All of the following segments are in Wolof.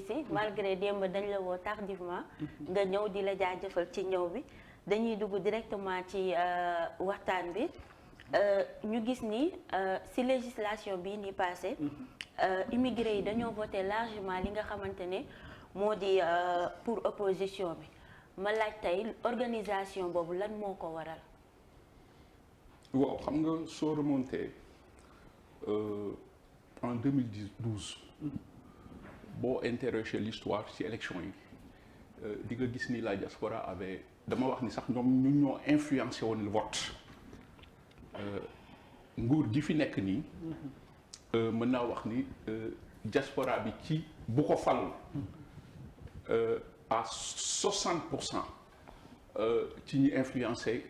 si malgré démb dañ la woo tardivement nga ñëw di la jaajëfal ci ñëw bi dañuy dugg directement ci waxtaan bi ñu gis ni si législation bii ni passé immigré yi dañoo voté largement li nga xamante ne moo di pour opposition bi ma laaj tey organisation boobu lan moo ko waral. waaw xam nga soo remonté en 2012 boo interroger l'histoire ci élection yi di nga gis ni la diaspora avait dama wax ni sax ñoom ñoo influencé woon le vote nguur gi fi nekk nii mën naa wax ni diaspora bi ci bu ko falul à 60% ci ñi influencé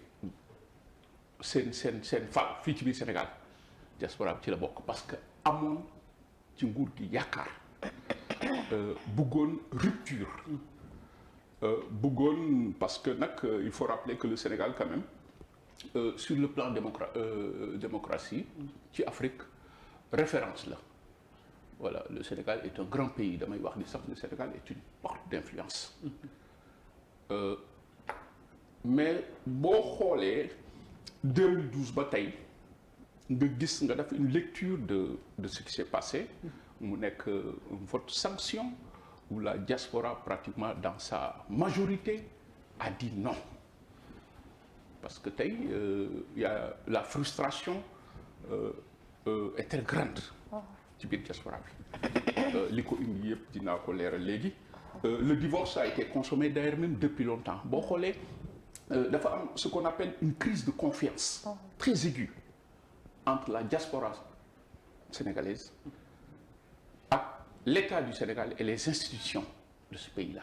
seen fal fii ci biir Sénégal diaspora bi ci la bokk parce que amoon ci nguur gi yaakaar bëggoon rupture bëggoon parce que nag il faut rappeler que le Sénégal quand même sur le plan démocratie ci Afrique référence la voilà le Sénégal est un grand pays damay wax ni sax le Sénégal est une porte d'influence mais boo xoolee 2012 ba tey nga gis nga def une lecture de ce qui s'est passé mu nekk un vote sanction où la diaspora pratiquement dans sa majorité a dit non parce que tey y a la frustration est très grande ci biir diaspora bi li ko indi yëpp dinaa ko leeral léegi le divorce a été consommé d'ailleurs même depuis longtemps boo xoolee dafa am ce qu'on appelle une crise de confiance très aiguë entre la diaspora sénégalaise ak l'État du Sénégal et les institutions de ce pays-là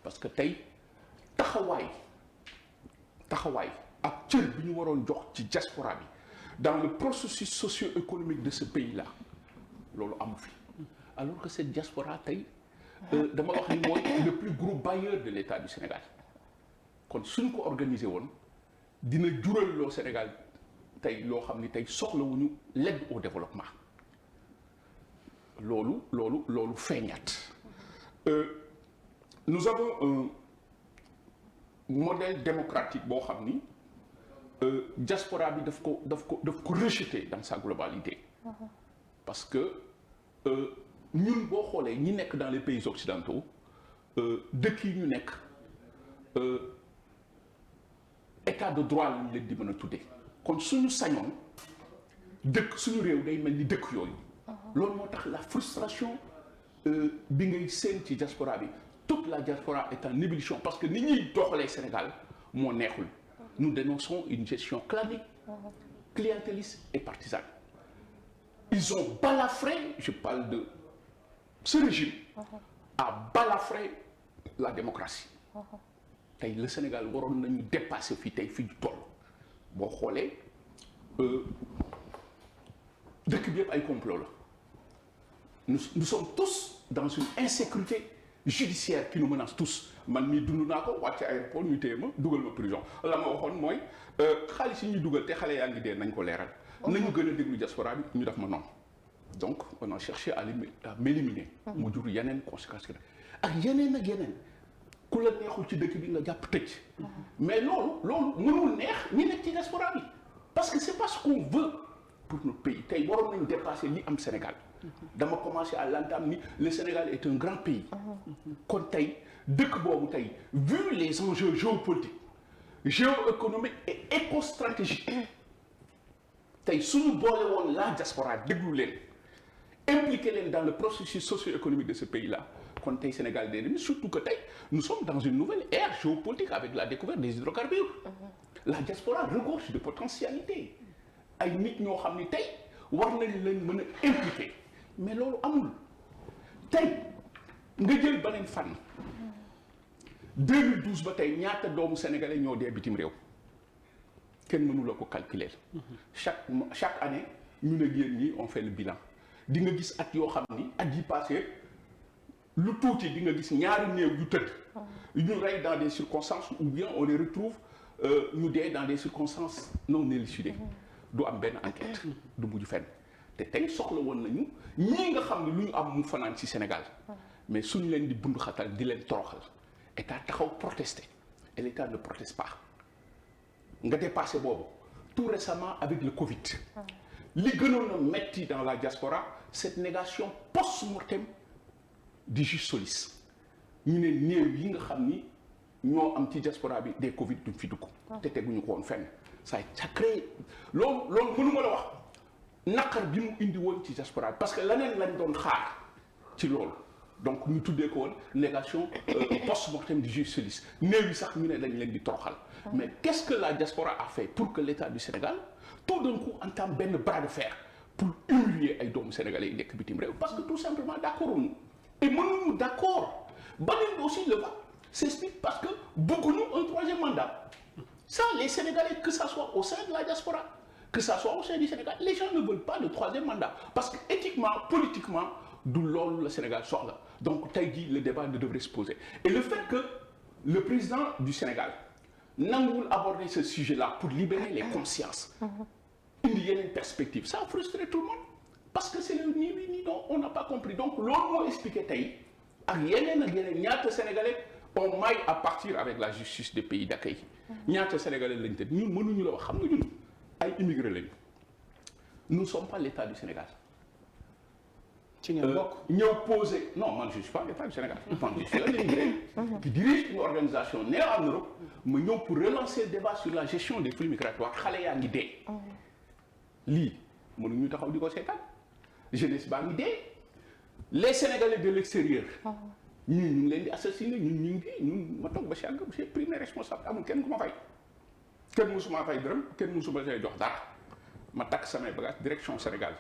parce que tey taxawaay ak cër bi ñu waroon jox ci diaspora bi dans le processus socio-économique de ce pays-là loolu amu fi alors que cette diaspora tey dama wax ni mooy le plus gros bailleur de l'État du Sénégal kon suñ ko organisé woon dina jural loo Sénégal tey loo xam ni tey soxlawuñu l'aide au développement loolu feeñaat nous avons un modèle démocratique boo xam ni diaspora bi daf ko rejeter dans sa globalité parce que ñun boo xoolee ñi nekk dans les pays occidentaux dëkk yi ñu nekk état de droit lañu leen di mën a tuddee kon suñu sañoon dëkk suñu réew day mel ni dëkk yooyu loolu moo tax la frustration bi ngay seen ci diaspora bi toute la diaspora est en ébullition parce que ni ñuy doxalee Sénégal moo neexul nous dénonçons une gestion clanique clientéliste et partisane ils ont balafré je parle de ce régime a balafré la démocratie tey le Sénégal waroon nañu dépasser fii tey fi ñu toll boo xoolee dëkk bi yëpp ay complot la nous sommes tous dans une insécurité judiciaire qui nous menace tous man mii dund naa ko wàcc aéroport ñu téye ma dugal ma prison la ma waxoon mooy xaalis yi ñuy dugal te xale yaa ngi dee nañ ko leeral nañu gën a déglu diaspora bi ñu def ma noonu donc on a cherché à m'éliminer mu jur yeneen conséquences ak yeneen ku la neexul ci dëkk bi nga jàpp tëj mais loolu mënul neex ñi nekk ci diaspora bi parce que c'est pas ce qu'on veut pour notre pays tey waroon nañu dépasser li am Sénégal dama commencer à l'entame ni le Sénégal est un grand pays kon tey dëkk boobu tey vu les enjeux géopolitiques géoéconomiques et écostratégiques tey suñu boole woon la diaspora déglu leen impliquer leen dans le processus socio-économique de ce pays-là kon tey Sénégal day dem surtout que tey nous sommes dans une nouvelle ère géopolitique avec la découverte des hydrocarbures la diaspora regorge de potentialités ay nit ñoo xam ni tey war nañ leen mën a impliquer mais loolu amul tey nga jël beneen fànn 2012 ba tey ñaata doomu sénégalais ñoo dee bitim réew kenn mënu la ko calculer chaque année ñu ne yéen ñi on fait le bilan di nga gis at yoo xam ni at yi passé lu tuuti di nga gis ñaari néew yu tëdd ñu rey dans des circonstances ou bien on les retrouve ñu dee dans des circonstances non élucidées du am benn enquête du mujj fenn te tey soxla woon nañu ñii nga xam ne lu ñu am mu fanaan ci Sénégal mais suñu leen di bundu xatal di leen toroxal état taxaw protester et l'état ne proteste pas nga dépassé boobu tout récemment avec le Covid li gënoon a metti dans la diaspora cette négation post-mortem du juge Solis ñu ne néew yi nga xam ni ñoo am ci diaspora bi des Covid duñ fi dugg te teguñu ko woon fenn ça crée loolu mënu ma la wax naqar bi mu indi woon ci diaspora bi parce que leneen lañ doon xaar ci loolu donc ñu tuddee ko woon négation post-mortem du juge Solis néew yi sax ñu ne dañ leen di toroxal mais qu'est-ce que la diaspora a fait pour que l'État du Sénégal tout d'un coup entame benn bras de fer pour humilier ay doomu sénégalais yi nekk bitim réew parce que tout simplement d'accord ñu et mënuñu d'accord beneen bi aussi le vote s'explique parce que bëgguñu un troisième mandat ça les Sénégalais que ça soit au sein de la diaspora que ça soit au sein du Sénégal les gens ne veulent pas de troisième mandat parce que éthiquement politiquement du loolu le Sénégal soxla donc tey jii le débat ne devrait se poser et le fait que le président du Sénégal nanguwul aborder ce sujet-là pour libérer les consciences indi yeneen perspective ça a frustré tout le monde parce que c'est le ni oui ni non on n'a pas compris donc loolu moo expliqué tey ak yeneen ñaata Sénégalais on maille à partir avec la justice des pays d'accueil ñaata Sénégalais lañ tëdd ñun mënuñu la wax xam nga ñun ay immigrés lañu nous ne sommes pas l'État du Sénégal. ci ngeen bokk ñëw posé non man je suis pas l'État du Sénégal man je suis un immigré qui dirige une organisation née en Europe ma ñëw pour relancer le débat sur la gestion des flux migratoires xale yaa ngi dee lii mënuñu taxaw di ko seetaan jeunesse baa ngi dee les Sénégalais de l'extérieur ñun ñu ngi leen di assassiner ñun ma toog ba si àgg j'ai pris mes responsabilités amul kenn ku ma fay kenn musuma fay dërëm kenn musuma say jox dara ma takk samay bagages direction Sénégal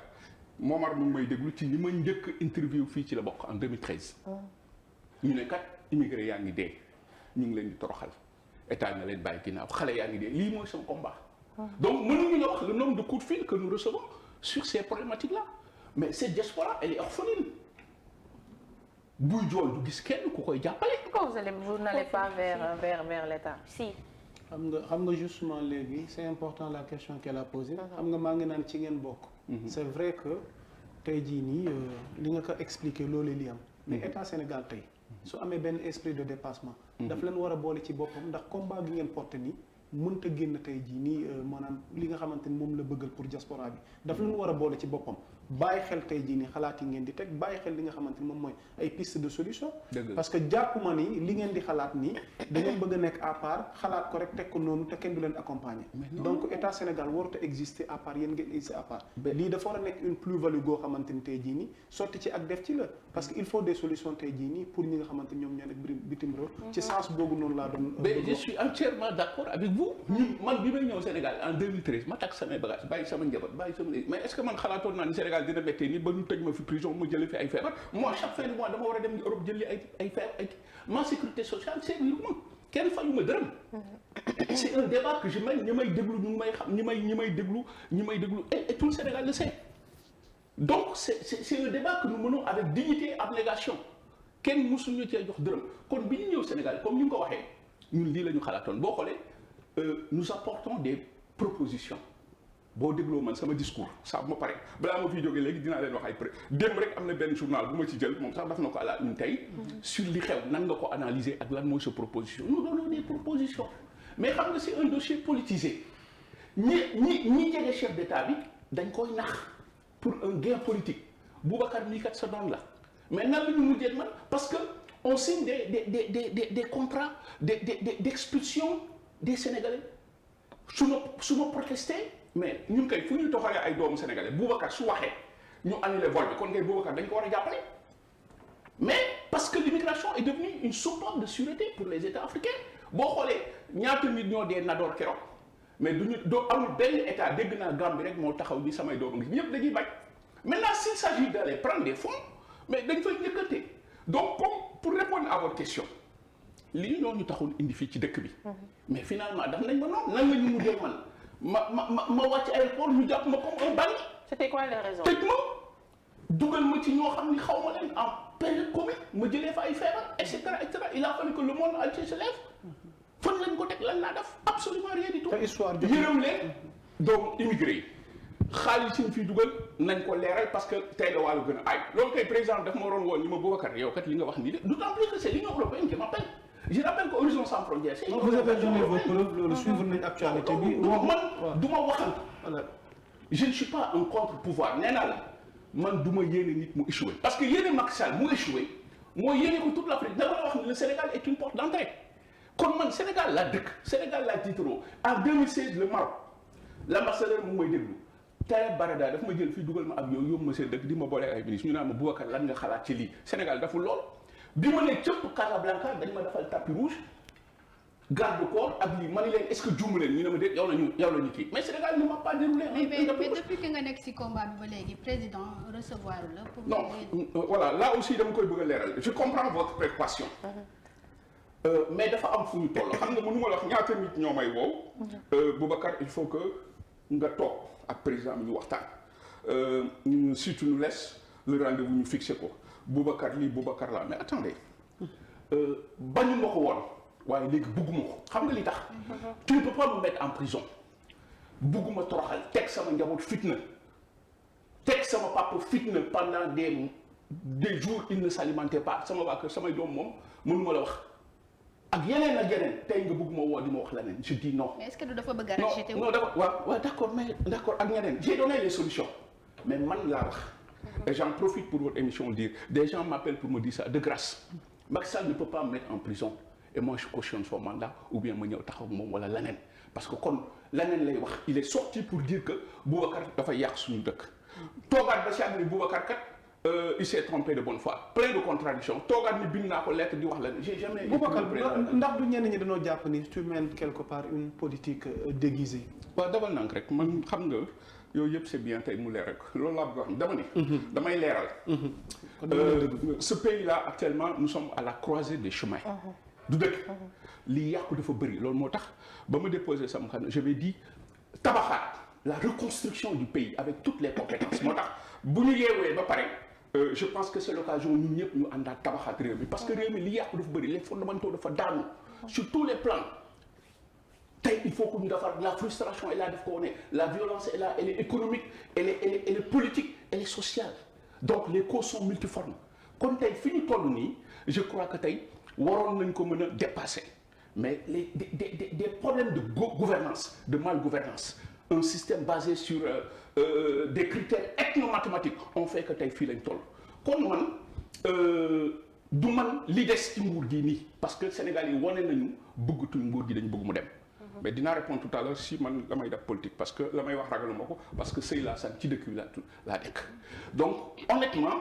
Momar mu ngi may déglu ci ñi ma njëkk interview fii ci la bokk en 2013 ñu ne kat immigré yaa ngi dee ñu ngi leen di toroxal état na leen bàyyi ginnaaw xale yaa ngi dee lii mooy sama combat donc mënuñu la wax le nombre de coups de fil que nous recevons sur ces problématiques là mais cette diaspora elle est orpheline buy jooy du gis kenn ku koy jàppale. Pourquoi vous n'allez pas vers l'État? Si. xam nga justement léegi c'est important la question qu'elle a posée. xam nga maa ngi naan ci ngeen bokk. c'est vrai que tey jii nii li nga ko expliquer loolu li am. mais état Sénégal tey su amee benn esprit de dépassement. daf leen war a boole ci boppam ndax combat gi ngeen porté nii mënta génn tey jii nii maanaam li nga xamante ni moom la bëggal pour diaspora bi daf leen war a boole ci boppam bàyyi xel tey jii nii xalaat yi ngeen di teg bàyyi xel li nga xamante ni moom mooy ay piste de solution. parce que jàppuma ni li ngeen di xalaat nii da ngeen bëgg a nekk à part xalaat ko rek teg ko noonu te kenn du leen accompagner. donc état Sénégal warut a exister à part yéen ngeen exister à part. lii dafa war a nekk une plus-value goo xamante ni tey jii nii sotti ci ak def ci la parce que il faut des solutions tey jii nii pour ñi nga xamante ni ñoom ñoo nekk bitim réew. ci sens boobu noonu laa doon. mais je suis entièrement d'accord avec vous. man bi may ñëw Sénégal en 2013 ma takk samay bagages bàyyi sama njaboot bàyyi sama mais est-ce que man xalaatoon naa ni Sénégal dina méttee nii ba ñu tëj ma fi prison ma jëlee fi ay feebar moi chaque fin de mois dama war a dem Europe jëli ay feebar ma sécurité sociale c'est ma kenn fayu ma dërëm. c'est un débat que je mène ñi may déglu ñu may xam ñi may déglu et tout le Sénégal le sait donc c'est un débat que nous menons avec dignité et abnégation kenn mësuñu cee jox dërëm kon bi ñu ñëw Sénégal comme ni nga ko waxee ñun lii la ñu xalaatoon boo xoolee. Nous apportons des propositions boo dégloo man sama discours saa bu ma pare balaa ma fiy jógee léegi dinaa leen wax ay démb rek am na benn journal bu ma ci jël moom sax daf na ko à la une tey sur li xew nan nga ko analyser ak lan mooy sa proposition nous donnons des propositions mais xam nga c'est un dossier politisé ñi jege chef d'état bi dañ koy nax pour un gain politique Boubacar mii kat sa doon la mais nan la ñu mujjee man parce que on signe des contrats d'expulsion des Sénégalais su ma protesté mais ñun kay fu ñuy toxalee ay doomu Sénégalais Boubacar su waxee ñu annulé vol bi kon kay Boubacar dañ ko war a jàppale mais parce que l'immigration est devenue une soupape de sûreté pour les États africains boo xoolee ñaata nit ñoo dee Nador keroog mais doo amul benn état dégg naa Gambie rek moo taxaw ni samay doomu ngi ñëpp dañuy bañ maintenant s'il s'agit d'aller prendre des fonds mais dañ fay njëkkante donc comme pour répondre à votre question lii ñoo ñu taxoon indi fii ci dëkk bi mais finalement daf nañ ma noonu nan la ñu mujjee man ma wàcc aéroport ñu jàpp ma comme un bandit. C'était quoi les raisons? tëj ma dugal ma ci ñoo xam ni xaw ma leen en période Covid ma jëlee fa ay feebar et cetera il a fallu que le monde entier se lève fan lañ ko teg lan laa def absolument rien du tout. te histoire yërëm leen donc immigré yi xaalis yi ñu fiy dugal nañ ko leeral parce que tey la wàllu gën a aay loolu kay président daf ma waroon woon ni ma Boubacar yow kat li nga wax nii de d'autant plus que c'est l'Union européenne qui m'appelle. Je rappelle que Horizon sans frontières. vous avez donné vos preuves loolu suivre nañ actualité bi. man du ma waxal. voilà je ne suis pas un contre-pouvoir nee naa la man du ma yéene nit mu échoué parce que yéene Macky Sall mu échoué moo yéene ko toute l'Afrique dama la wax ni le Sénégal est une porte d'entrée kon man Sénégal laa dëkk Sénégal laa tiitaroo en 2016 le Maroc l'ambassadeur mu may déglu Taïeb Barada daf ma jël fii dugal ma ak yow yóbbu ma seen dëkk di ma boole ay ministres ñu naan ma Boubacar lan nga xalaat ci lii Sénégal dafa lool bi ma ne cëpp Casablanca dañ ma defal tapis rouge garde corps ak lii ma ne leen est-ce que juum leen ñu ne ma déet yow la ñu kii mais Sénégal ne m'a pas déroulé. mais depuis que nga nekk ci combat bi ba léegi président recevoir la. pour non voilà là aussi dama koy bëgg a leeral je comprends votre préoccupation. mais dafa am fu ñu toll xam nga mënu ma la wax ñaata nit ñoo may woow. Boubacar il faut que nga toog ak président bi ñu waxtaan. si tu nous laisses le rendez-vous ñu fixé ko Boubacar lii Boubacar laa mais attendez bañu ma ko woon. waaye léegi bugguma ko xam nga li tax tu ne peux pas me mettre en prison bugguma toroxal teg sama njaboot fitna teg sama papa fitna pendant des jours il ne s'alimentait pas sama waa kër samay doom moom mënuma la wax ak yeneen tey nga bugguma woo di ma wax leneen je dis non. mais est-ce que du dafa bëgg a rejeter non dafa waaw d'accord mais d'accord ak ñeneen j'ai donné les solutions mais man laa wax et j'en profite pour votre émission dire des gens m'appellent pour me dire ça de grâce Macky Sall ne peut pas me mettre en prison et moi je cautionne son mandat ou bien ma ñëw taxaw moom wala leneen parce que kon leneen lay wax il est sorti pour dire que Boubacar dafa yàq suñu dëkk toogaat ba si ànd ni Boubacar kat il s'est trompé de bonne foi plein de contradictions toogaat ni bind naa ko lettre di wax leneen j'ai jamais. Boubacar ndax du ñenn ñi dañoo jàpp ni tu mènes quelque part une politique déguisée. waaw dabal nank rek man xam nga yooyu yëpp c'est bien tey mu leer rek loolu laa bëgg a wax dama ni. damay leeral. ce pays là actuellement nous sommes à la croisée des chemins. du dëkk lii yàqu dafa bëri loolu moo tax ba ma déposé sama xam je vais dire tabaxaat la reconstruction du pays avec toutes les compétences moo tax bu ñu yeewee ba pare je pense que c'est l'occasion ñun ñëpp ñu àndaat tabaxaat réew mi parce que réew mi lii yàqu dafa bëri les fondamentaux dafa daanu sur tous les plans tey il faut que ñu defar la frustration est là daf ko wone la violence est là elle est économique elle est politique elle est sociale donc les causes sont multiformes kon tey fi ñu toll nii je crois que tey waroon nañ ko mën a dépasser mais des problèmes de gouvernance de malgouvernance un système basé sur des critères ethno-mathématiques ont fait que tey fii lañ toll kon man du man li des ci nguur gi nii parce que Sénégal yi wane nañu bëggatuñ nguur gi dañu bëgg mu dem mais dinaa répondre tout à l'heure si man la may def politique parce que la may wax ragaluma ko parce que sëy laa san ci dëkk bi laa dëkk donc honnêtement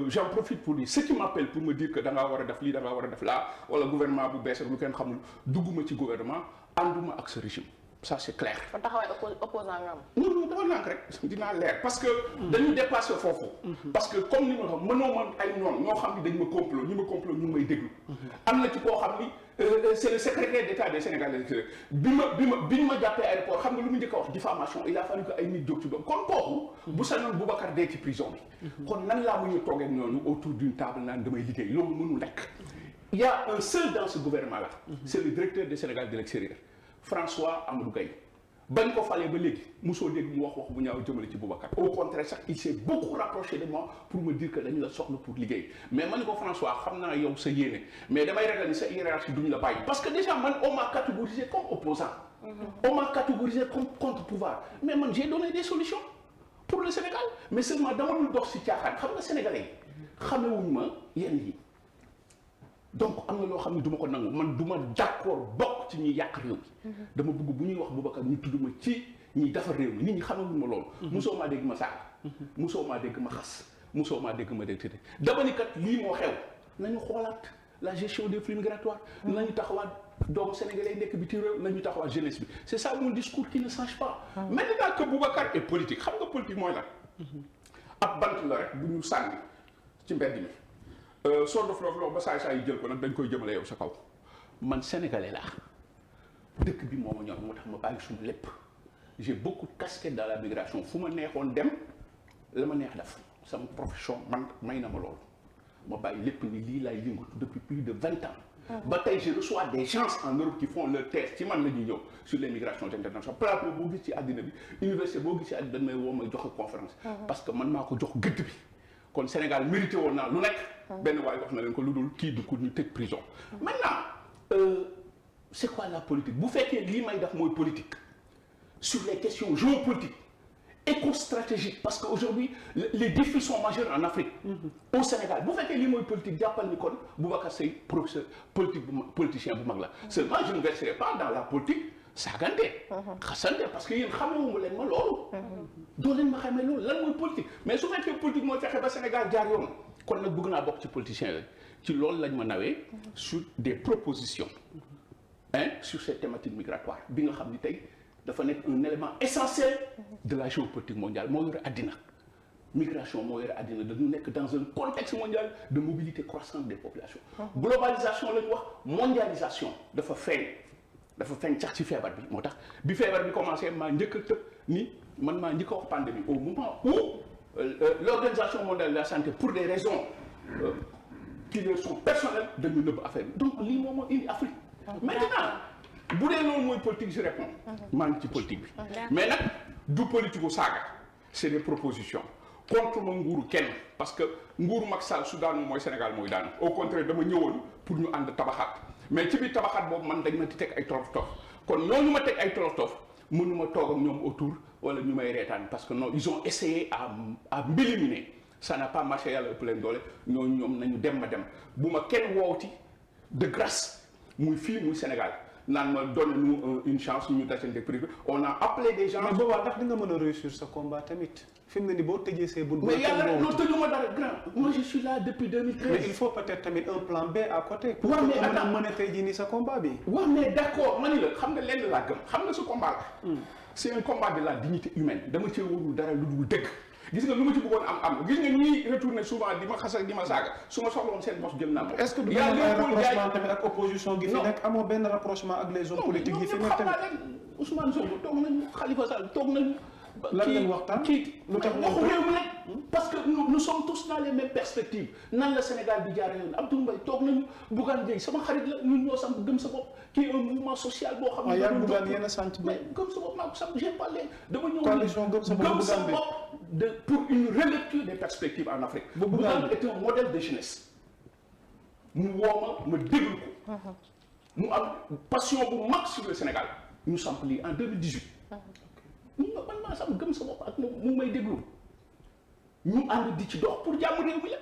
j'en profite pour dire ceux qui m'appellent pour me dire que da ngaa war a def lii da ngaa war a def laa wala gouvernement bu bees ak lu kenn xamul dugguma ci gouvernement ànduma ak ce régime ça c'est clair. kon taxawaay opposant nga am. non dama nànk rek dinaa leer parce que dañu dépassé foofu. parce que comme ni ma ko mënoo man ay ñoom ñoo xam ni dañ ma complot ñu ma complot ñu may déglu. am na ci koo xam ni c'est le secrétaire d'État des Sénégalais bi ñu ma jàppee aéroport xam nga lu mu njëkk a wax diffamation il a fallu que ay nit jóg ci doom kon kooku. bu sañoon Boubacar dee ci prison bi. kon nan laa mu ñu toogee noonu autour d'une table naan damay liggéey loolu mënul nekk. il y a un seul dans ce gouvernement là. c'est le directeur des Sénégal de l'extérieur. François Amadou Gaye bañ ko falee ba léegi mosoo dégg mu wax bu ñaaw jëmale ci Boubacar au contraire sax il s'est beaucoup rapproché de moi pour me dire que dañu la soxla pour liggéey mais man ko François xam naa yow sa yéene mais damay ragal ni sa hiérarchie duñu la bàyyi parce que déjà man on m'a catégorisé comme opposant on m'a catégorisé comme contre-pouvoir mais man j'ai donné des solutions pour le Sénégal mais seulement dama dul dox si caaxaan xam nga sénégalais yi xamewuñu ma yenn yi donc am na loo xam ne du ma ko nangu man du ma d'accord bokk ci ñuy yàq réew mi dama bëgg bu ñuy wax Boubacar ñu tudd ma ci ñuy defar réew mi nit ñi xamewuñu ma loolu mosoo maa dégg ma saaga mosoo maa dégg ma xas mosoo maa dégg ma dégg tëdd dama ni kat lii moo xew nañu xoolaat la gestion des flux migratoires nañu taxawaat doomu sénégalais yi nekk biti réew nañu taxawaat jeunesse bi c'est ça mon discours qui ne change pas maintenant que Boubacar est politique xam nga politique mooy lan ab bant la rek bu ñu sànni ci mbedd mi soo dof ba saa yi jël ko nag dañ koy jëmale yow sa kaw man sénégalais laa dëkk bi moo ma ñor moo tax ma bàyyi suñu lépp j'ai beaucoup de casquettes dans la migration fu ma neexoon dem la ma neex def sama profession man may na ma loolu ma bàyyi lépp ni lii laay yëngatu depuis plus de 20 ans ba tey je reçois des gens en Europe qui font leur thèse ci man la ñuy ñëw sur les migrations internationales plateau boo gis ci àddina bi université boo gis ci àddina dañ may woo may joxe conférence parce que man maa ko jox gëdd bi kon Sénégal mérité woon naa lu nekk benn waaye wax na leen ko lu dul kii du ko ñu tëj prison maintenant c'est quoi la politique bu fekkee lii may def mooy politique sur les questions géopolitiques éco-stratégique parce que aujourd'hui les défis sont majeurs en Afrique au Sénégal bu fekkee lii mooy politique jàppal ni kon Boubacar Seye professeur politicien bu mag la seulement je ne verserai pas dans la politique saagante xasante parce que yéen xamewuma leen ma loolu doo leen ma xamee loolu lan mooy politique mais su fekkee politique mooy fexe ba Sénégal jaar yoon kon nag bëgg naa bokk ci politicien la ci loolu lañ ma nawee sur des propositions sur cette thématique migratoire bi nga xam ni tey dafa nekk un élément essentiel de la géopolitique mondiale moo yore àddina migration moo yore àddina dañu nekk dans un contexte mondial de mobilité croissante des populations globalisation la ñu wax mondialisation dafa feeñ sax ci feebar bi moo tax bi feebar bi commencé maa njëkk a tëb ni man maa njëkk a wax pandémie au moment où l'organisation mondiale de la santé pour des raisons qui leur sont personnelles dañu nëbb affaire bi donc lii moom moo indi Afrique maintenant bu dee loolu mooy politique je réponds maa ngi ci politique bi mais nag du politique u saaga c'est des propositions contre ma nguuru kenn parce que nguuru Macky Sall su daanu mooy Sénégal mooy daanu au contraire dama ñëwoon pour ñu ànd tabaxaat mais ci biir tabaxaat boobu man dañ ma di teg ay tolof-tolof kon ñooñu ma teg ay tolof-tolof mënuma toog ak ñoom autour wala ñu may reetaan parce que non ils ont essayé à m'éliminer ça n'a pas marché yàlla ëpp leen doole ñoom nañu dem ma dem bu ma kenn woowti de grâce muy fii muy Sénégal naan ma donne-nous une chance ñu tasante privé on a appelé des gens. mais boobaa ndax di nga mën a réussir sa combat tamit fi mu ne nii boo tëjee see bunt. mais yàlla loolu tëjuma dara grand. moi je suis là depuis 2013. mais il faut peut-être tamit un plan B à côté. pour waaw mais que mën a tey jii nii sa combat bi. waaw mais d'accord ma ni la xam nga lenn laa gëm xam nga ce combat là. c'est un combat de la dignité humaine dama cee warul dara lu dul dëgg. gis nga lu ma ci bëggoon am gis nga ñiy retourné souvent di ma xas ak di ma saaga su ma soxla woon seen bos jël naa ko. est-ce que du ay rapprochement tamit ak opposition gi fi nekk amoo benn rapprochement ak les hommes politiques yi fi nekk tamit. Ousmane Sonko toog nañu Khalifa Sall toog nañu. lan lañ waxtaan lu tax waxu réew mi rek parce que nous sommes tous dans les mêmes perspectives nan la Sénégal bi jaaree yoon Abdoul Mbaye toog nañu Bougane Gueye sama xarit la ñun ñoo sam gëm sa bopp kii un mouvement social boo xam ne. yaa Bougane yéen a sant mais gëm sa bopp maa ko sam j'ai parlé dama ñëw coalition gëm sa bopp de pour une relecture des perspectives en Afrique. Bougane est un modèle de jeunesse mu woo ma déglu ko mu am passion bu mag sur le Sénégal ñu samp lii en 2018 ñu man maa sam gëm sa bopp ak mu may déglu ñu ànd di ci dox pour jàmm réew mi la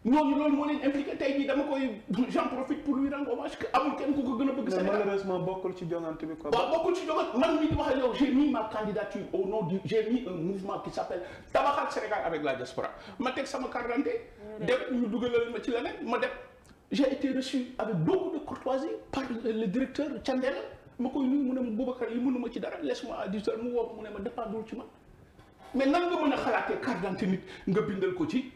ñooñu loolu moo leen impliqué tey jii dama koy j'en profite pour lui rendre hommage que amul kenn ku ko gën a bëgg Sénégal. mais malheureusement bokkul ci joŋante bi quoi. waaw bokkul ci joŋante man mii di wax ak yow j'ai mis ma candidature au nom du j'ai mis un mouvement qui s'appelle Tabaxaat Sénégal avec la diaspora ma teg sama carte d'identité dem ñu dugalal ma ci leneen ma dem j'ai été reçu avec beaucoup de courtoisie par le directeur Thiandel ma koy nuyu mu ne ma Boubacar yi mënuma ci dara laisse-moi à 10 heures mu woo mu ne ma dépendul ci man mais nan nga mën a xalaatee carte d'identité nit nga bindal ko ci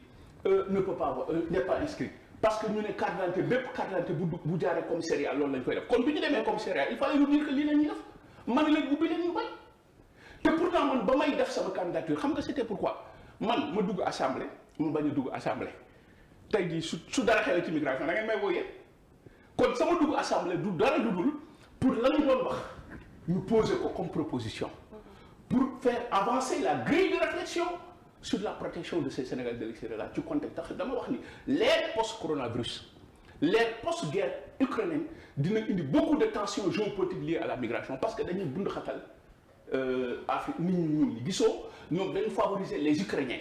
ne peut pas n'est pas inscrit parce que ñu ne carte d'identité bépp carte d'identité bu jaaree commissariat loolu lañ koy def kon bi ñu demee commissariat il fallait nous dire que lii la ñuy def man leen ubbi leen ñu bañ te pourtant man ba may def sama candidature xam nga c'était pourquoi man ma dugg assemblée ma bañ a dugg assemblée tey jii su dara xewee ci migration da ngeen may wooyee kon sama dugg assemblée du dara lu dul pour la ñu doon wax ñu poser ko comme proposition pour faire avancer la grille de réflexion sur la protection de ces Sénégalais de l'extérieur là ci contexte tax dama wax ni l'ère post-coronavirus l'ère post-guerre ukrainienne dina indi beaucoup de tensions géopolitiques liées à la migration parce que dañuy bund xatal Afrique nit ñi ñuul ñi gisoo ñoom dañu favoriser les Ukrainiens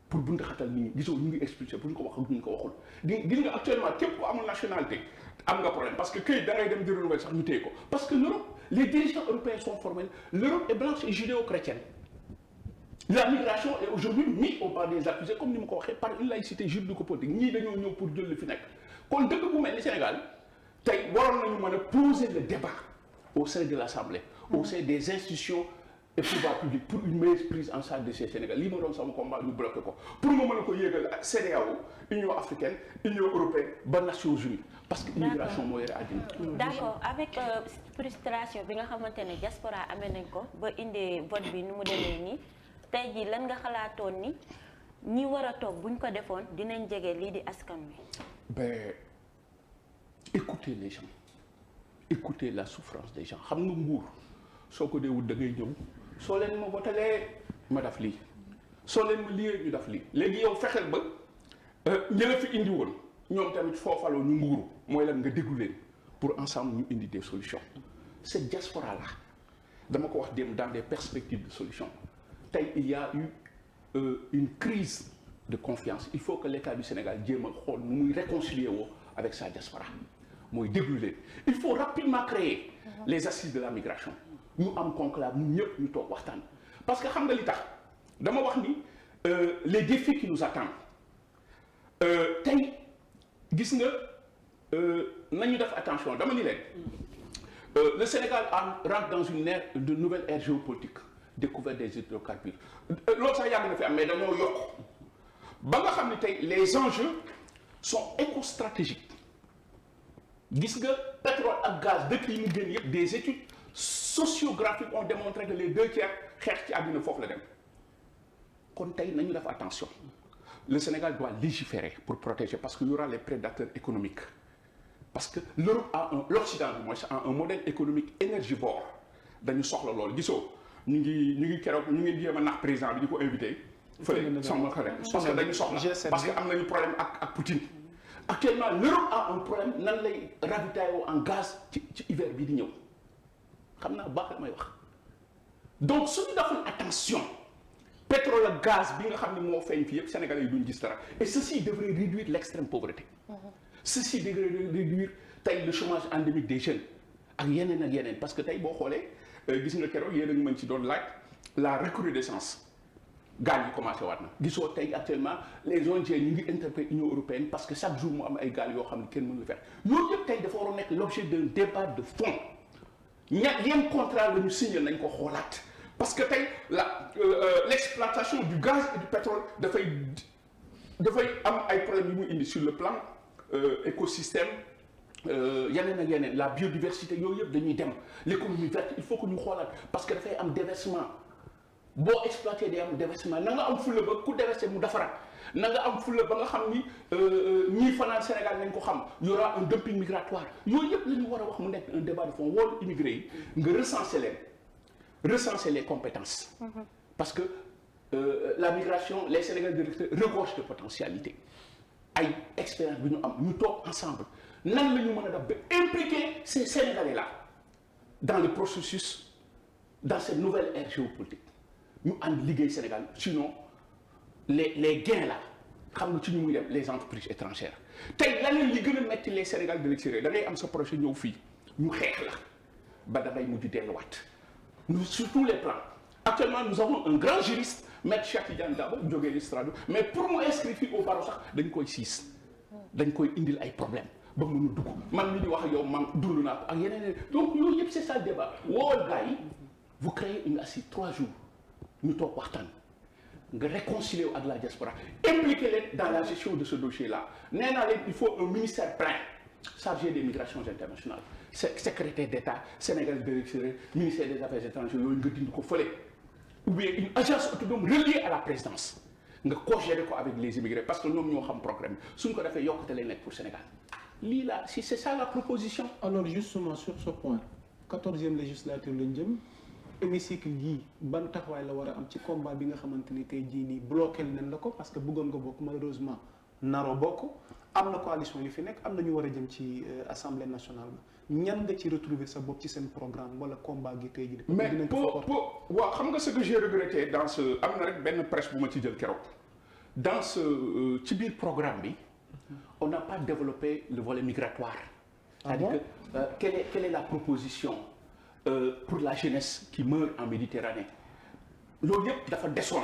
pour bund xatal nit ñi gisoo ñu ngi expliquer pour ñu ko wax ak ñu ko waxul gis nga actuellement képp ku amul nationalité am nga problème parce que këyit da ngay dem di renouveler sax ñu téye ko parce que l'Europe les dirigeants européens sont formels l'Europe est blanche et judéo-chrétienne. La migration est aujourd'hui mise au banc des accusés comme ni ma ko waxee par une laïcité juridico-politique ñii dañoo ñëw pour jël li fi nekk kon dëkk bu mel ni Sénégal tey waroon nañu mën a poser le débat au sein de l'Assemblée au sein des institutions et pouvoirs publics pour une meilleure prise en charge de ces Sénégalais lii ma doon sama combat ñu bloqué ko pour ma mën a ko yéegal ak CEDEAO Union africaine Union européenne ba Nations unies parce que immigration moo yore àddina. d'accord avec frustration bi nga xamante ne diaspora amee nañ ko ba indi vote bi nu mu demee nii. tey jii lan nga xalaatoon ni ñi war a toog buñ ko defoon dinañ jege lii di askan wi. ben écouter les gens écouter la souffrance des gens xam nga nguur soo ko dee wut da ngay ñëw soo leen ma votalee ma def lii soo leen ma liyee ñu def lii léegi yow fexeel ba ñi la fi indi woon ñoom tamit foofaloo ñu nguuru mooy lan nga déglu leen pour ensemble ñu indi des solutions cette diaspora là dama ko wax dem dans des perspectives de solution tey il y a eu une crise de confiance il faut que l'État du Sénégal jéem a xool nu muy réconcilier woo avec sa diaspora mooy déglu leen il faut rapidement créer les assises de la migration ñu am conclave ñun ñëpp ñu toog waxtaan parce que xam nga li tax dama wax ni les défis qui nous attendent tey gis nga nañu def attention dama ni leen le Sénégal rentre dans une ère de nouvelle ère géopolitique découverte des hydrocarbures loolu sax yàgg na fi am mais dañoo yokk ba nga xam ne tey les enjeux sont écostratégiques gis nga pétrole ak gaz dëkk yi mu génn yëpp des études sociographiques ont démontré que les 2 tiers xeex ci àddina foofu la dem kon tey nañu def attention le Sénégal doit légiférer pour protéger parce que y aura les prédateurs économiques parce que l'Europe l'Occident du moins a un modèle économique énergivore dañu soxla loolu gisoo ñu ngi keroog ñu ngi jéem a nax président bi di ko invité fële sama xare parce que dañu soxla parce que am nañu problème ak Poutine actuellement l'Europe a un problème nan lay ravitailler en gaz ci hiver bii di ñëw xam naa baax la may wax donc suñu deful attention pétrole ak gaz bi nga xam ne moo feeñ fii yëpp Sénégalais yi duñ gis dara et ceci devrait réduire l'extrême pauvreté ceci devrait réduire tey le chômage endémique des jeunes ak yeneen parce que tey boo xoolee gis nga keroog yéen a ngi mën ci doon laaj la recrudescence gaal yi commencé waat na gisoo tey actuellement les ONG ñu ngi interpellé Union européenne parce que chaque jour mu am ay gaal yoo xam ne kenn mënu faire loolu yëpp tey dafa war a nekk l'objet d'un débat de fond yan contrat la ñu signé nañ ko xoolaat parce que tey l'exploitation du gaz et du pétrole dafay am ay problèmes yu muy indi sur le plan écosystème yeneen ak yeneen la biodiversité yooyu yëpp dañuy dem l'économie verte il faut que ñu xoolaat parce que dafay am déversement boo exploité day am déversement na nga am fulla ba ku déversé mu defaraat na nga am fulla ba nga xam ni ñii fanaan Sénégal nañ ko xam y aura un dumping migratoire yooyu yëpp la ñu war a wax mu nekk un débat de fond woolu immigré yi nga recenser les compétences parce que la migration les Sénégalais regorgent de potentialité ay expérience bi ñu am ñu toog ensemble nan la ñu mën a def ba impliquer ces Sénégalais là dans le processus dans cette nouvelle ère géopolitique ñu ànd liggéey Sénégal sinon les gains là xam nga ci ñu muy dem les entreprises étrangères tey laneen li gën a metti les Sénégal de l'extérieur da ngay am sa projet ñëw fii ñu xeex la ba da ngay mujj delluwaat nous sur tous les plans actuellement nous avons un grand juriste maître Cheikh Tidiane Dabo jógee Estrado mais pour mu inscrire fii au barreau sax dañ koy dañ koy indil ay problème ba mënu dugg man mi di wax ak yow man dund naa ko ak yeneen donc loolu yëpp c'est ça le débat woowal gars yi vous créez une assise 3 jours ñu toog waxtaan nga réconcilier wu ak la diaspora impliquer leen dans la gestion de ce dossier là nee naa leen il faut un ministère plein chargé des migrations internationales secrétaire d'État Sénégal de l'extérieur ministère des affaires étrangères yooyu nga dindi ko fële ou bien une agence autonome reliée à la présidence nga co-gérer ko avec les immigrés parce que ñoom ñoo xam programme suñ ko defee yokkute lay nekk pour Sénégal lii la si c'est ça la proposition. alors justement sur ce point 14e législature lañ jëm hémicycle yii ban taxawaay la war a am ci combat bi nga xamante ni tey jii nii bloqué nañ la ko parce que bëggoon nga bokk malheureusement naroo bokk am na coalition yu fi nekk am na ñu war a jëm ci assemblée nationale ba ñan nga ci retrouver sa bopp ci seen programme wala combat gi tey jii. mais waaw xam nga ce que j'ai regretté dans ce am na rek benn presse bu ma ci jël keroog dans ce ci biir programme bi on n'a pas développé le volet migratoire. c'est-à-dire que quelle est la proposition pour la jeunesse qui meurt en Méditerranée loolu yëpp dafa desoon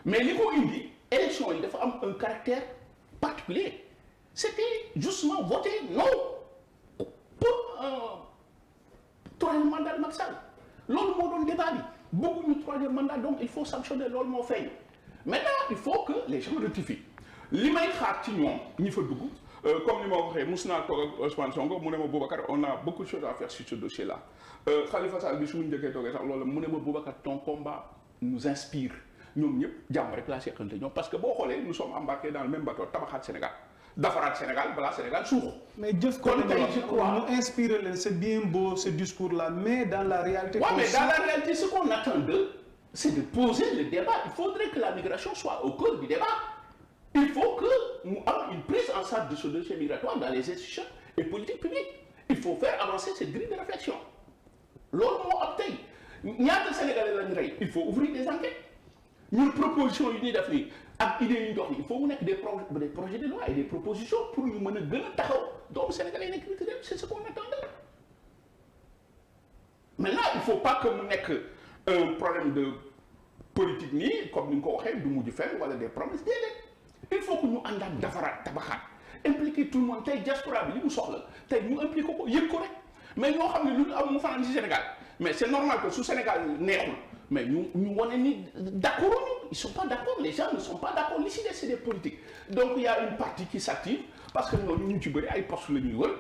mais li ko indi élection yi dafa am un caractère particulier c'était justement voter non pour troisième mandat de Macky Sall loolu moo doon débat bi bëgguñu troisième mandat donc il faut sanctionner loolu moo feeñ maintenant il faut que les gens rectifient li may xaar ci ñoom ñi fa dugg comme ni ma waxee mus naa toog ak Ousmane Sonko mu ne ma Boubacar on a beaucoup de choses à faire sur ce dossier là Khalifa Sall bi su mu njëkkee toogee sax loolu mu ne ma Boubacar ton combat nous inspire ñoom ñëpp jàmm rek laa seqante ñoom parce que boo xoolee nous sommes embarqués dans le même bateau tabaxaat Sénégal defaraat Sénégal balaa Sénégal suux. mais jëf ko je crois mu inspiré leen c'est bien beau ce discours-là mais dans la réalité. Ouais, mais dans la réalité ce qu'on attend d'eux c'est de poser le débat. Il faudrait que la migration soit au cœur du débat. Il faut que nous ayons une prise en charge de ce dossier migratoire dans les institutions et politiques publiques. Il faut faire avancer cette grille de réflexion. Loolu moo am tey ñaata Sénégalais lañu rey il faut ouvrir des enquêtes ñun proposition yi ñuy def nii ak idées yi ñu dox nii il faut mu nekk des projets de loi et des propositions pour ñu mën a gën a taxaw doomu Sénégalais yi nekk nit réew c'est ce qu'on attend. Maintenant il faut pas que mu nekk un problème de politique nii comme ni nga ko waxee du mujj fenn wala des promesses déedéet il faut que ñu ànd ak defaraat tabaxaat impliquer tout le monde tey diaspora bi li mu soxla tey ñu impliquer ko yëg ko rek mais ñoo xam ne lu ñu am mu fanaan ci Sénégal mais c'est normal que su Sénégal neexul mais ñu wane ni d'accord ñu ils sont pas d'accord les gens ne sont pas d'accord li ci des c'est des politiques donc il y a une partie qui s'active parce que ñooñu ñu ci bëri ay postes la ñuy wër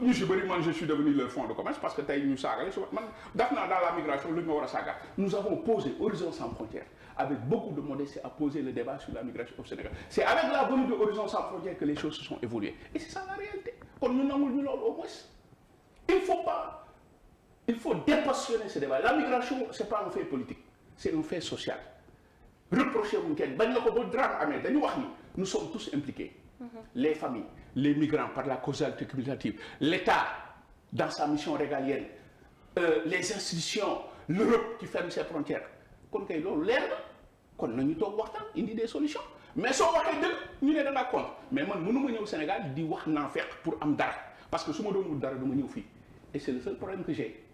ñu ci bëri man je suis devenu leur fonds de commerce parce que tey ñu saagale su man def naa dans la migration lu ñu ma war a saaga nous avons posé Horizon sans frontières avec beaucoup de modestie à poser le débat sur la migration au Sénégal c'est avec la venue de Horizon sans frontières que les choses se sont évoluées et c'est ça la réalité kon ñu nangul ñu loolu au moins il faut dépassionner ce débat la migration c'est pas un fait politique c'est un fait social reprocher wuñ kenn bañ na ko ba drame amee dañu wax ni nous sommes tous impliqués les familles les migrants par la causalité cumulative l'État dans sa mission régalienne les institutions l'Europe qui ferme ses frontières kon kay loolu leer na kon nañu toog waxtaan indi des solutions mais soo waxee dëgg ñu ne da ngaa contre mais man mënu ma ñëw Sénégal di wax naa fekk pour am dara parce que su ma doon wut dara dama ñëw fii et c'est le seul problème que j'ai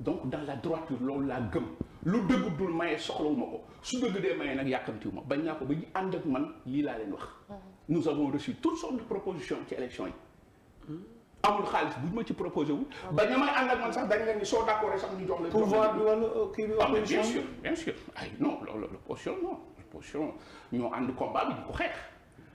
donc dans la droiture loolu laa gëm lu dëgg dul maye soxlawuma ko su dëgg dee maye nag yàkkamtiwu ma bañ naa ko ba ñu ànd ak man lii laa leen wax nous avons reçu toutes sortes de propositions ci élection yi amul xaalis bu ma ci proposé wu ba ña may ànd ak man sax dañ leen ni soo d'accord sax ñu jox leen pouvoir bi wala kii bi opposition bien sûr ay non loolu l'opposition non l'opposition ñoo ànd combat bi di ko xeex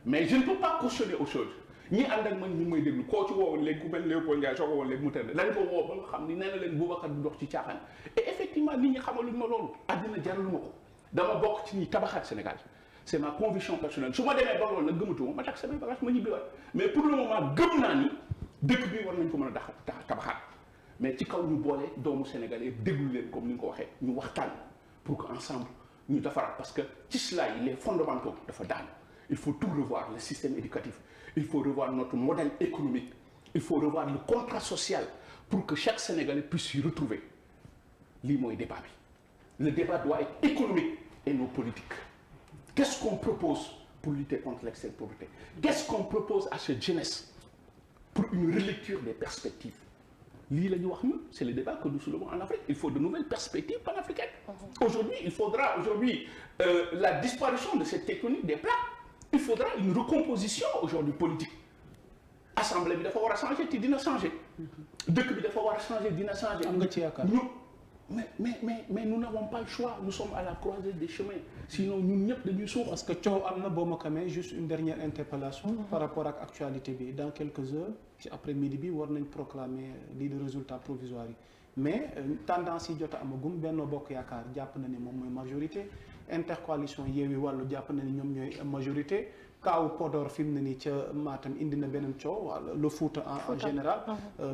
mais je ne peux pas cautionner autre chose ñi ànd ak man ñu may déglu koo ci woowoon léegi ku mel Léopold Ndiaye soo ko woon léegi mu tëdd dañ ko woo ba nga xam ni nee na leen Boubacar du dox ci caaxaan et effectivement nit ñi xamaluñ ma loolu àddina jaralu ma ko dama bokk ci ñi tabaxaat Sénégal c'est ma conviction personnelle su ma demee ba loolu nag gëmatuma ma takk samay bagage ma ñibbiwaat mais pour le moment gëm naa ni dëkk bi war nañ ko mën a tabaxaat mais ci kaw ñu boole doomu Sénégalais déglu leen comme ni nga ko waxee ñu waxtaan pour que ensemble ñu defaraat parce que ci cela yi les fondamentaux dafa daanu il faut tout revoir le système éducatif il faut revoir notre modèle économique il faut revoir le contrat social pour que chaque Sénégalais puisse s'y retrouver lii mooy débat bi le débat doit être économique et non politique qu'est-ce qu'on propose pour lutter contre l'extrême pauvreté qu'est-ce qu'on propose à cette jeunesse pour une relecture des perspectives lii la ñu wax ñun c'est le débat que nous soulevons en Afrique il faut de nouvelles perspectives panafricaines aujourd'hui il faudra la disparition de cette tectonique des plaques il faudra une recomposition aujourd'hui politique assemblée bi dafa war a changer te dina changer dëkk bi dafa war a changer dina changer am nga ci yaakaar mais nous n'avons pas le choix nous sommes à la croisée des chemins sinon ñun ñëpp dañuy suux parce que coow am na boo ma xamee juste une dernière interpellation par rapport ak actualité bi dans quelques heures ci après-midi bi war nañ proclamer lii de résultat provisoire yi mais tendance yi jot a amagum Benno Bokk Yaakaar jàpp na ni moom mooy majorité intercoalition Yewwi Wàllu jàpp na ni ñoom ñooy majorité kaawu Podor fi mu ne nii ca Matam indi na beneen coow le Fouta en général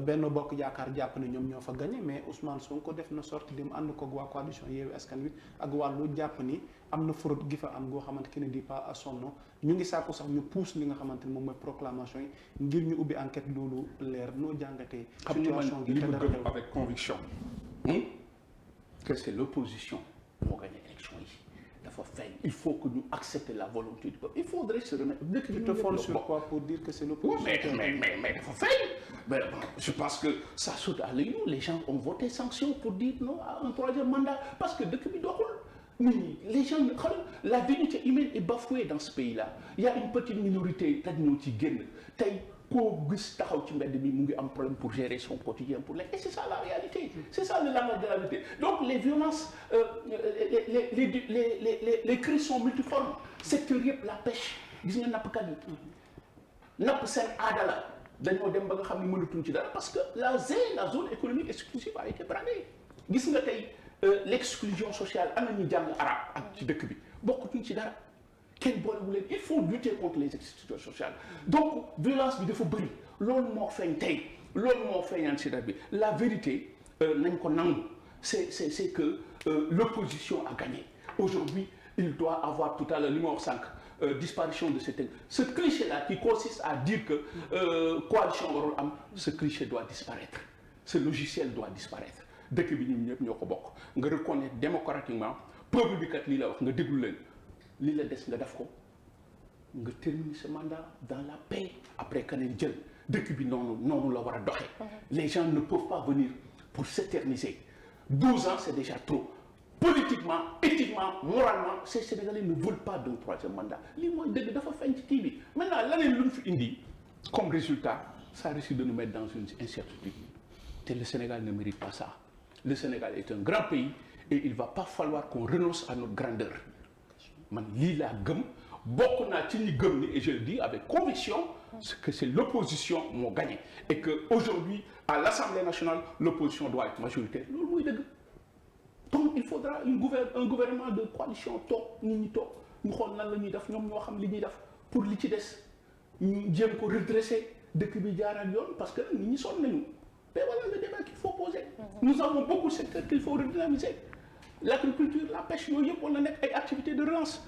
Benno Bokk Yaakaar jàpp ne ñoom ñoo fa gagné mais Ousmane Sonko def na sorti dem ànd ko waa coalition Yewwi Askan Wi ak Wàllu jàpp ni am na fraude gi fa am goo xamante ki ne dit pas à son nom ñu ngi sàkku sax ñu pousse li nga xamante ni moom mooy proclamation yi ngir ñu ubbi enquête loolu leer noo jàngatee situation gi li ma gëm avec conviction que c'est l'opposition moo gagné élection yi dafa feeñ il faut que ñu accepter la volonté du peuple il faudrait se remettre dëkk bi te fonde sur quoi pour dire que c'est l'opposition mais dafa feeñ je pense que ça saute à l'œil les gens ont voté sanction pour dire non à un troisième mandat parce que dëkk bi doxul nit ñi les gens xam la dignité humaine est bafouée dans ce pays-là il y a une petite minorité rek ñoo ci génn tey koo gis taxaw ci mbedd mi mu ngi am problème pour gérer son quotidien pour les et c'est ça la réalité c'est ça le langage de la vérité donc les violences les crises sont multiformes secteur yëpp la pêche gis nga nappkat yi napp seen aada la dañoo dem ba nga xam ne mënatuñ ci dara parce que la zone économique exclusive a été bradée gis nga tey l'exclusion sociale am na ñu jàng arabe ak ci dëkk bi bokkutuñ ci dara kenn boolewu leen il faut lutter contre les institutions sociales donc violence bi dafa bëri loolu moo feeñ tey loolu moo feeñaan si date bi la vérité nañ ko nangu c'est que l'opposition a gagné aujourd'hui il doit avoir tout à l'heure li ma wax sànq disparition de ce cliché-là qui consiste à dire que coalition warul am ce cliché doit disparaître ce logiciel doit disparaître dëkk bi ñun ñëpp ñoo ko bokk nga reconnaître démocratiquement peuple bi kat lii la wax nga déglu leen lii la des nga def ko nga terminer ce mandat dans la paix après keneen jël dëkk bi noonu la war a doxee les gens ne peuvent pas venir pour s'éterniser 12 ans c'est déjà trop politiquement éthiquement moralement ces Sénégalais ne veulent pas d'un troisième mandat lii mooy dëgg dafa feeñ ci kii bi maintenant leneen lu ñu fi indi comme résultat ça risque de nous mettre dans une incertitude te le Sénégal ne mérite pas ça le Sénégal est un grand pays et il va pas falloir qu'on renonce à notre grandeur man lii laa gëm bokk naa ci ñi gëm ni et je le dis avec conviction que c'est l'opposition moo gagné et que aujourd'hui à l'Assemblée nationale l'opposition doit être majoritaire loolu mooy dëgg donc il faudra un gouvernement de coalition toog nit ñi toog ñu xool nan la ñuy def ñoom ñoo xam li ñuy def pour li ci des ñu jéem ko redresser dëkk bi jaaraat yoon parce que nit ñi sonn nañu mais voilà le débat qu'il faut poser nous avons beaucoup de secteurs qu'il faut redynamiser l'agriculture la pêche yooyu yëpp war na nekk ay activités de relance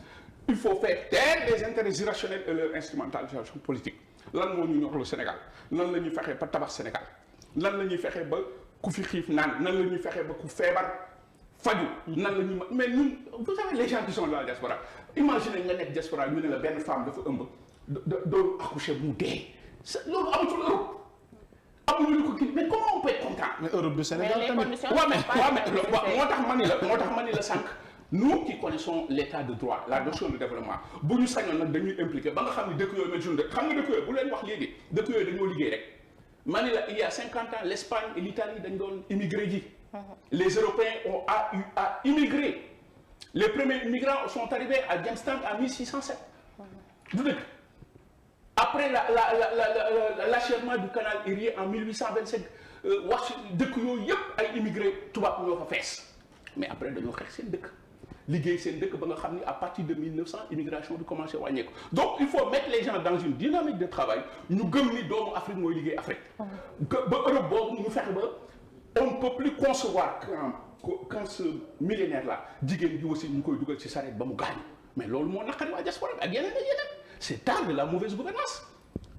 il faut faire taire les intérêts irrationnels et leur instrumentalisation politique lan moo ñu ñor le Sénégal nan la ñuy fexee ba tabax Sénégal nan la ñuy fexee ba ku fi xiif naan nan la ñuy fexee ba ku feebar faju nan la ñuy mais ñun vous savez les gens qui sont dans la diaspora imaginez nga nekk diaspora ñu ne la benn femme dafa ëmb doon accoucher mu dee loolu amatul Europe amuñu lu ko kii mais comment on peut être content. mais Europe du Sénégal tamit moo tax ma ni la sànq nous qui connaissons l'état de droit la notion de développement bu ñu sañoon nag dañuy impliqué ba nga xam ne dëkk yooyu mel jour xam nga dëkk yooyu bu leen wax léegi dëkk yooyu dañoo liggéey rek ma ni la il y a 50 ans l'Espagne et l'Italie dañ doon immigré ji les Européens ont eu à immigrer les premiers immigrants sont arrivés à Jamestown en 1607 du dëkk après l'achèvement du canal Erie en 1825 wax dëkk yooyu yëpp ay immigré tubaab ñoo fa fees mais après dañoo xeex seen dëkk liggéey seen dëkk ba nga xam ni à partir de 1900 immigration bi commencé wàññeeku donc il faut mettre les gens dans une dynamique de travail ñu gëm ni doomu Afrique mooy liggéey Afrique ba Europe boobu ñu fexe ba on ne peut plus concevoir quand ce millénaire là jigéen ji aussi ñu koy dugal ci sareet ba mu gaañu mais loolu moo naqari waa diaspora bi ak yeneen ak yeneen c'est tard de la mauvaise gouvernance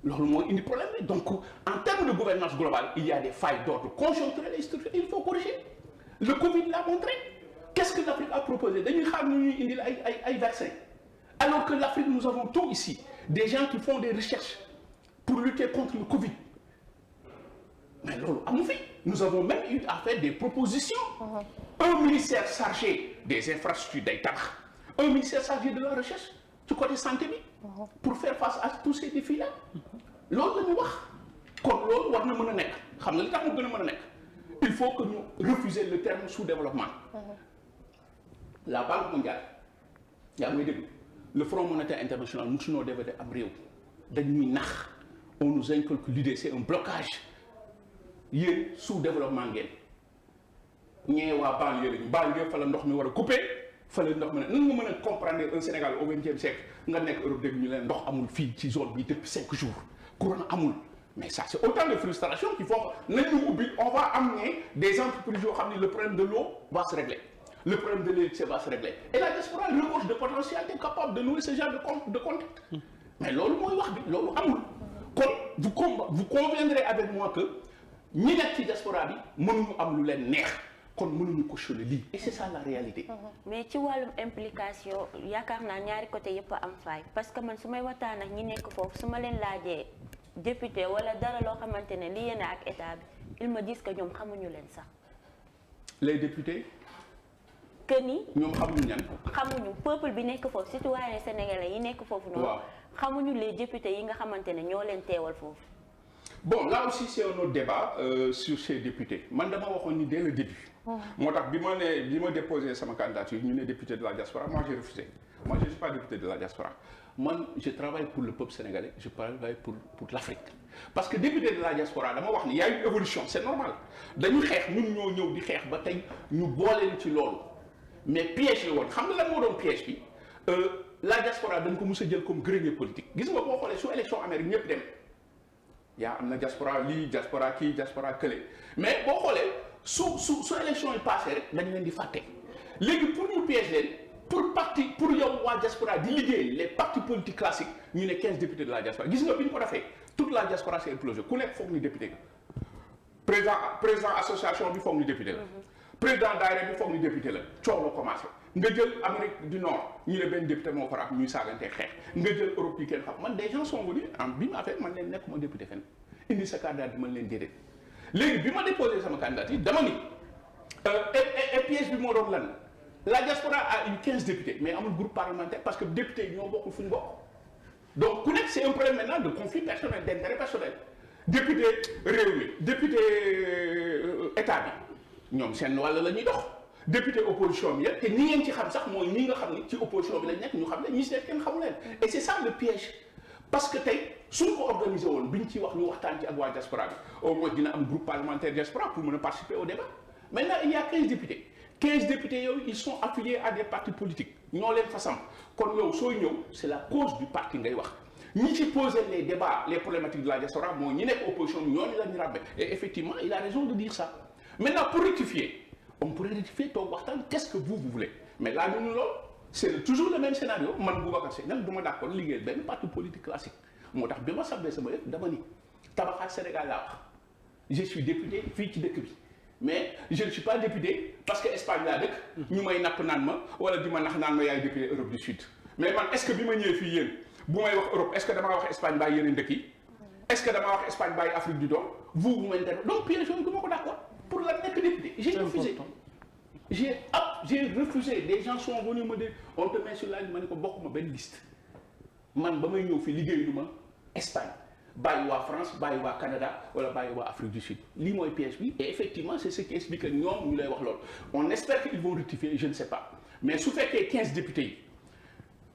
loolu moo indi problème bi donc en termes de gouvernance globale il y a des failles d'ordre conjoncturel et structurel il faut corriger le Covid l'a montré qu'est-ce que l'Afrique a proposé dañuy xaar ñu ñuy indil ay vaccins alors que l'Afrique nous avons tout ici des gens qui font des recherches pour lutter contre le Covid mais loolu amu fi nous avons même eu à faire des propositions un ministère chargé des infrastructures day tabax un ministère chargé de la recherche ci côté santé bi pour faire face à tous ces défis là loolu la ñu wax kon loolu war na mën a nekk xam nga li tax mu gën a mën a nekk il faut que ñu refuser le terme sous-développement la Banque mondiale yaa ngi may déglu le Fonds monétaire international musunoo développé am réew dañuy nax on nous inculque l'idée c'est un blocage yéen sous-développement ngeen ñee waa banlieue fa la ndox mi war a couper fa la ndox mi ne nan nga mën a comprendre un Sénégal au XXe siècle nga nekk Europe dégg ñu leen ndox amul fii ci zone bi depuis 5 jours courant amul mais ça c'est autant de frustrations qui font nañu ubbi on va amener des entreprises yoo xam ne le problème de l'eau va se régler le problème de l'électricité va se régler et la diaspora regorge de potentialités capables de nouer ce genre de contact mais loolu mooy wax bi loolu amul kon vous conviendrez avec moi que ñi nekk ci diaspora bi mënuñu am lu leen neex kon mënuñu cautionner lii et c'est ça la réalité. mais ci wàllum implication yaakaar naa ñaari côté yëpp a am faay parce que man su may waxtaan ak ñi nekk foofu su ma leen laajee député wala dara loo xamante ne li yéen ak état bi ils me disent que ñoom xamuñu leen sax. les députés. que ni ñoom xamuñu ñan. xamuñu peuple bi nekk foofu citoyen sénégalais yi nekk foofu noonu. waaw xamuñu les députés yi nga xamante ne ñoo leen teewal foofu. bon là aussi c'est un autre débat sur ces députés man dama waxoon ni dès le début. moo tax bi ma déposé sama candidature ñu ne député de la diaspora moi j'ai refusé moi je suis pas député de la diaspora man je travaille pour le peuple sénégalais je travaille pour l'Afrique parce que député de la diaspora dama wax ni y a une évolution c'est normal dañu xeex ñun ñoo ñëw di xeex ba tey ñu booleen ci loolu mais piège la woon xam nga lan moo doon piège bi la diaspora dañ ko mës a jël comme grenier politique gis nga boo xoolee su élection Amérique ñëpp dem yaa am na diaspora lii diaspora kii diaspora kële mais boo xoolee su élection yi passé rek dañ leen di fàtte léegi pour ñu piège leen pour yow waa diaspora di liggéey les partis politiques classiques ñu ne 15 députés de la diaspora gis nga bi ñu ko defee toute la diaspora s'est implosée ku nekk foog ni député nga président association bi foog ni député la président daayira bi foog ni député la coow la commencé nga jël Amérique du Nord ñu ne benn député moo fa raaf ñuy saagante xeex nga jël Europe yi kenn xam man des gens sont venus bi ma affaire man leen nekkuma député fenn indi sa candidat man leen déedéet léegi bi ma déposé sama candidature dama ni et piège bi moo doon lan la diaspora a eu 15 députés mais amul groupe parlementaire parce que député yi ñoo bokkul fu ñu bokk donc ku nekk c'est un problème maintenant de conflit personnel d'intérêt personnel député réew mi député état bi ñoom seen wàll la ñuy dox député opposition bi yëpp te ñi ngeen ci xam sax mooy ñi nga xam ni ci opposition bi lañ nekk ñu xam ne ñi si nekk kenn xamu leen et c'est ça le piège parce que tey suñ ko organisé woon biñ ci wax ñu waxtaan ci ak waa diaspora bi au moins dina am groupe parlementaire diaspora pour mën a participer au débat maintenant il y a 15 députés 15 députés yooyu ils sont affiliés à des partis politiques ñoo leen fa samp kon yow sooy ñëw c'est la cause du parti ngay wax ñi ci poser les débats les problématiques de la diaspora mooy ñi nekk opposition bi ñooñu la ñu ràbbe et effectivement il a raison de dire ça maintenant pour rectifier on pourrait rectifier toog waxtaan qu'est-ce que vous voulez mais là ñu loolu c'est toujours le même scénario man Boubacar Sène du ma d'accord liggéey benn parti politique classique moo tax bi ma sabbee sama yëpp dama ni tabaxaat Sénégal laa wax je suis député fii ci dëkk bi mais je ne suis pas député parce que Espagne laa dëkk ñu may napp naan ma wala di ma nax naan ma yaay député Europe du Sud mais man est-ce que bi ma ñëwee fii yéen bu may wax Europe est-ce que damaa wax Espagne bàyyi yeneen dëkk yi est-ce que damaa wax Espagne bàyyi Afrique du Nord vous m'interrogez donc piège yooyu du ma ko d'accord pour la nekk député j'ai refusé j'ai refusé des gens sont venus me dire on te met sur la liste ma ne ko bokkuma benn liste man ba may ñëw fii liggéeyu ma Espagne bàyyi waa France bàyyi waa Canada wala bàyyi waa Afrique du Sud lii mooy piège bi et effectivement c'est ce qui explique que ñoom ñu lay wax loolu on espère qu'ils vont rectifier je ne sais pas mais su fekkee 15 députés yi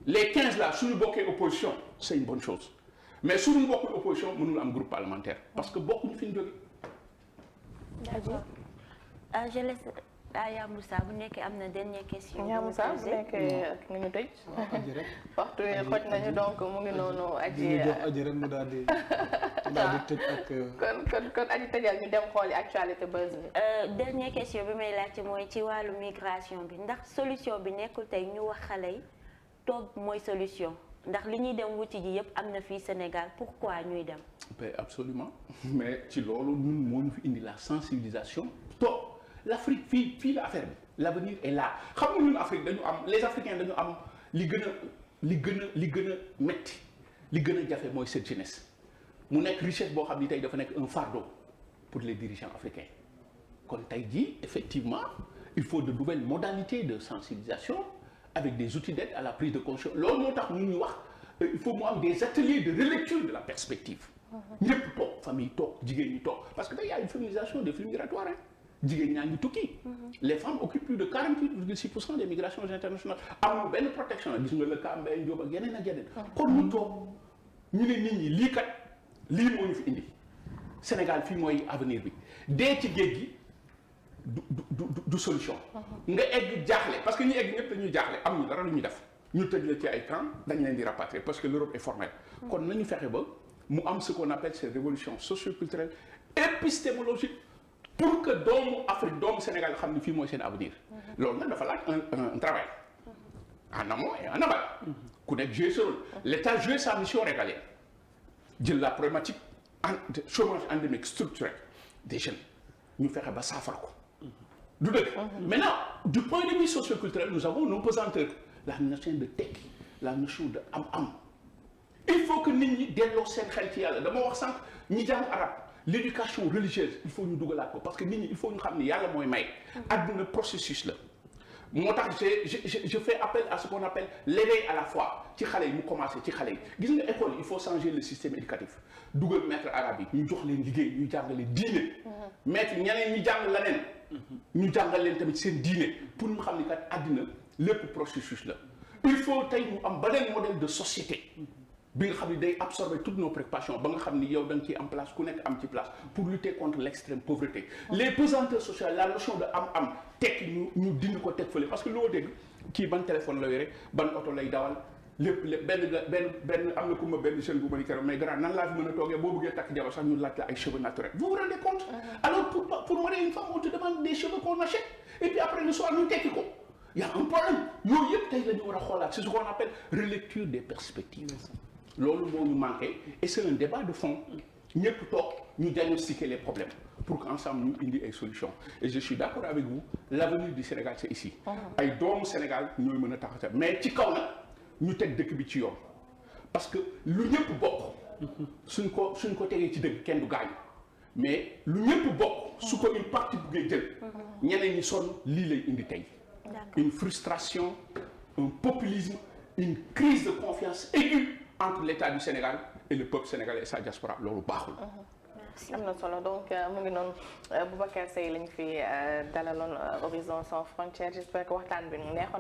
les 15 là suñu bokkee opposition c'est une bonne chose mais suñu bokkul opposition mënul am groupe parlementaire parce que bokkuñu fi ñu jógee. d'accord je laisse Yaa Moussa bu nekkee am na dernière question. Yaa Moussa bu nekkee nga ñu tëj. aji rek waxtu wi xoj nañu donc mu ngi noonu. aji ñu jox aji rek mu daal di tëj ak. kon aji tëjal ñu dem xooli actualité buzz bi. dernière question bi may laajte mooy ci wàllu migration bi ndax solution bi nekkul tey ñu wax xale yi toog mooy solution ndax li ñuy dem wuti ji yëpp am na fii Sénégal pourquoi ñuy dem. absolument mais ci loolu ñun moo ñu fi indi la sensibilisation toog. L'Afrique fii la affaire bi l'avenir est là xam nga ñun Afrique dañu am les Africains dañu am li gën a metti li gën a jafe mooy cette jeunesse mu nekk richesse boo xam ni tey dafa nekk un fardeau pour les dirigeants africains kon tey jii effectivement il faut de nouvelles modalités de sensibilisation avec des outils d'aide à la prise de conscience loolu moo tax ñu wax il faut mu am des ateliers de relecture de la perspective ñëpp toog famille toog jigéen ñi toog parce que tey y a une féminisation des flux migratoires jigéen ñaa ngi tukki. Les femmes occupent plus de 48,6% des migrations internationales amul benn protection la gis nga le cas Mbaye Diop ak yeneen ak yeneen. kon ñu toog ñu ne nit ñi lii kat lii moo ñu fi indi Sénégal fii mooy avenir bi dee ci géej gi du solution. nga egg jaaxle parce que ñi egg ñëpp dañuy jaaxle am ñu dara lu ñuy def ñu tëj la ci ay camp dañ leen di rapatrier parce que l'Europe est formelle. kon nañu fexe ba mu am ce qu'on appelle cette révolution socio-culturelle épistémologique. pour que doomu Afrique doomu Sénégal xam ni fii mooy seen avenir loolu nag dafa laaj un travail en amont et en aval ku nekk jouer ce rôle l'État jouer sa mission régalienne jël la problématique de chômage endémique structurel des jeunes ñu fexe ba saafara ko du dëgg maintenant du point de vue socio-culturel nous avons nos pesanteurs la notion de tekki la notion de am il faut que nit ñi delloo seen xel ci yàlla dama wax sànq ñi jàng arab l'éducation religieuse il faut ñu dugalaat ko parce que nit ñi il faut ñu xam ni yàlla mooy may àdduna processus la moo tax je fais appel à ce qu'on appelle l'éveil à la foi ci xale yi mu commencé ci xale yi gis nga école il faut changer le système éducatif dugal maître arabe yi ñu jox leen liggéey ñu jàngale diine maître ñeneen ñi jàng leneen ñu jàngal leen tamit seen diine pour ñu xam ni kat àddina lépp processus la il faut tey ñu am beneen modèle de société bi nga xam ni day absorber toutes nos préoccupations ba nga xam ni yow da nga ciy am place ku nekk am ci place pour lutter contre l'extrême pauvreté les pesanteurs sociales la notion de am tekki ñu dindi ko teg fële parce que loo dégg kii ban téléphone la yore ban oto lay dawal lépp benn am na ku ma benn jeune bu ma ni keroog mais grand nan laa fi mën a toogee boo bëggee takk jabar sax ñu laaj la ay cheveux naturels vous vous rendez compte. Alors pour marier une femme on te demande des cheveux qu'on achète et puis après le soir ñu tekki ko. Il y a un problème yooyu yëpp tey la ñu war a xoolaat c'est ce qu'on appelle relecture des perspectives. loolu moo ñu manqué et c'est un débat de fond ñëpp toog ñu diagnostiquer les problèmes pour qu'ensemble ñu indi ay solutions et je suis d'accord avec vous l'avenir du Sénégal c'est ici. ay doomu Sénégal ñooy mën a taxaw mais ci kaw nag ñu teg dëkk bi ci yoon parce que lu ñëpp bokk. suñ ko tegee ci dëgg kenn du gaañu mais lu ñëpp bokk. su ko une partie buggee jël. ñeneen ñi sonn lii lay indi tey. une frustration un populisme une crise de confiance aiguë entre l'État du Sénégal et le peuple sénégalais et sa diaspora loolu baaxul. am na solo donc mu ngi noonu Boubacar Seye lañ fi dalaloon Horizon Sans Frontières j'espère que waxtaan bi neexoon